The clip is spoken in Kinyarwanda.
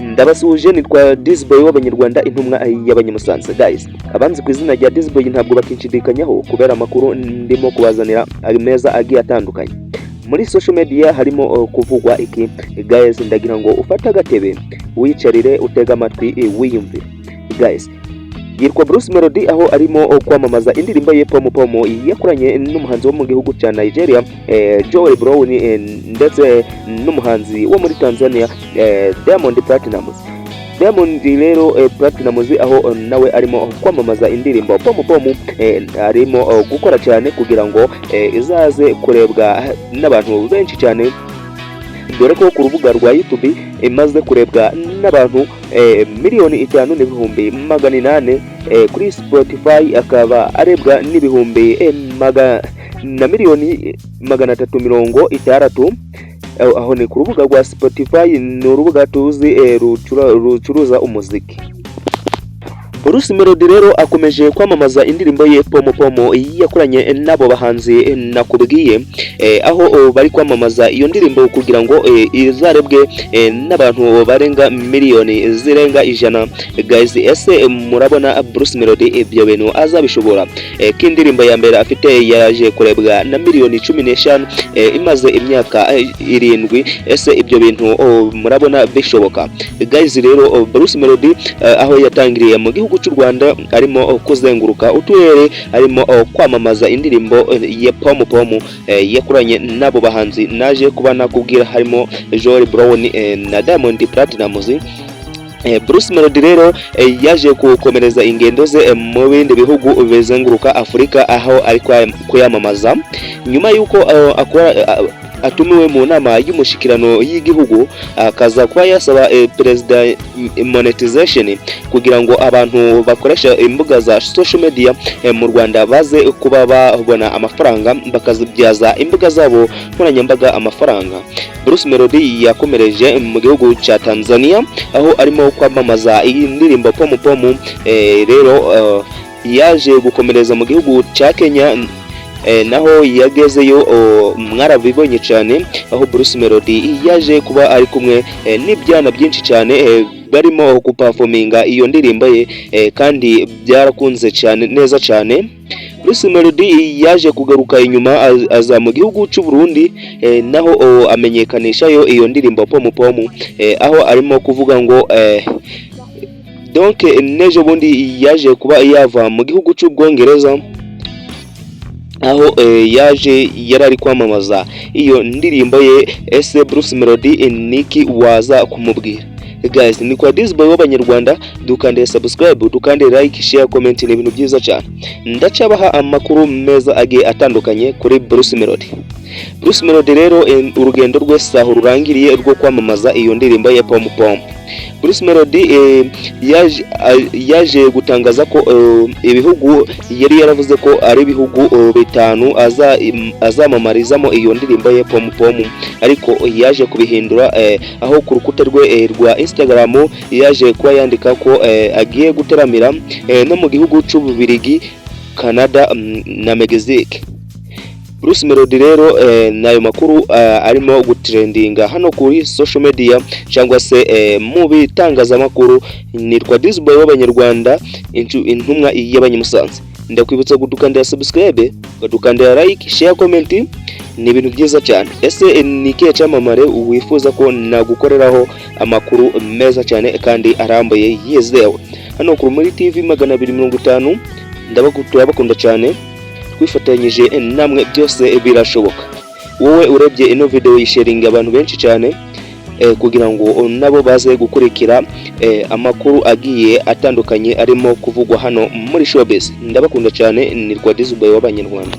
Ndabasuje nitwa Disboy w'Abanyarwanda intumwa y'Abanyamusanze. Guys, abanzi ku izina rya Disboy ntabwo bakinshidikanyaho kubera amakuru ndimo kubazanira meza agiye atandukanye. Muri social media harimo kuvugwa iki. Guys, ndagira ngo ufate agatebe wicarire utega amatwi wiyumvire. Guys, yitwa Bruce Melody aho arimo kwamamaza indirimbo ye Pomo yakoranye n'umuhanzi wo mu gihugu cya Nigeria Joel Brown ndetse n'umuhanzi wo muri Tanzania Diamond Platinumz. Diamond rero Platinumz aho nawe arimo kwamamaza indirimbo Pomo arimo gukora cyane kugira ngo izaze kurebwa n'abantu benshi cyane, dore ko ku rubuga rwa YouTube imaze kurebwa n'abantu miliyoni 5,800, kuri Spotify akaba arebwa n'ibihumbi na miliyoni 360. aho ni ku rubuga rwa Spotify, ni urubuga tuzi rucuruza umuziki. Bruce Melody rero akomeje kwamamaza indirimbo ye Pomo yakoranye nabo bahanzi nakubwiye, aho bari kwamamaza iyo ndirimbo kugira ngo izarebwe n'abantu barenga miliyoni zirenga 100. Guys, ese murabona Bruce Melody ibyo bintu azabishobora? K'indirimbo ya mbere afite yaje kurebwa na miliyoni 15 imaze imyaka 7. Ese ibyo bintu murabona bishoboka? Guys, rero Bruce Melody aho yatangiriye mu gihugu cy'u Rwanda arimo kuzenguruka uturere, arimo kwamamaza indirimbo ya Pomo yakoranye nabo bahanzi naje kuba nakubwira harimo Joel Brown na Diamond Platinumz. Bruce Melody rero yaje gukomereza ingendo ze mu bindi bihugu bizenguruka Afurika aho ari kuyamamaza nyuma yuko atumiwe mu nama y'umushikirano y'igihugu, akaza kuba yasaba perezida monetization kugira ngo abantu bakoresha imbuga za social media mu Rwanda baze kuba babona amafaranga bakazibyaza imbuga zabo nkoranyambaga amafaranga. Bruce Melody yakomereje mu gihugu cya Tanzania aho arimo kwamamaza iyi ndirimbo Pomo. Rero yaje gukomereza mu gihugu cya Kenya, naho yagezeyo mwarabibonye cyane aho Bruce Melody yaje kuba ari kumwe n'ibyana byinshi cyane barimo kuperforminga iyo ndirimbo ye, kandi byarakunze cyane neza cyane. Bruce Melody yaje kugaruka inyuma aza mu gihugu cy'u Burundi, naho amenyekanishayo iyo ndirimbo Pomo, aho arimo kuvuga ngo donc nejo bundi yaje kuba yava mu gihugu cy'u Bwongereza aho yaje yarari kwamamaza iyo ndirimbo ye. Ese Bruce Melody niki waza kumubwira? Guys, ni kwa Disboy w'Abanyarwanda, dukande subscribe, dukande like, share, comment, ni ibintu byiza cyane. Ndacabaha amakuru meza agiye atandukanye kuri Bruce Melody. Bruce Melody rero urugendo rwe saho rurangiriye rwo kwamamaza iyo ndirimbo ya Pomo. Bruce Melody yaje gutangaza ko ibihugu yari yaravuze ko ari ibihugu 5 azamamarizamo iyo ndirimbo ya Pomo, ariko yaje kubihindura aho ku rukuta rwe rwa Instagram yaje kuba yandika ko agiye guteramira no mu gihugu cy'Ububirigi, Canada na Mexique. Bruce Melody rero nayo makuru arimo gutrendinga hano kuri social media cyangwa se mu bitangazamakuru. Nitwa Disboy w'Abanyarwanda intumwa y'Abanyamusanze. Ndakwibutsa gudukandira subscribe, gudukandira like, share, comment, ni ibintu byiza cyane. Ese ni kihe cyamamare wifuza ko nagukoreraho amakuru meza cyane kandi arambuye yizewe hano kuri muri TV 250? Ndabakunda cyane, twifatanyije namwe byose birashoboka. Wowe urebye ino video yisharinga abantu benshi cyane kugira ngo nabo baze gukurikira amakuru agiye atandukanye arimo kuvugwa hano muri showbiz. Ndabakunda cyane, ni kwa Disboy w'Abanyarwanda.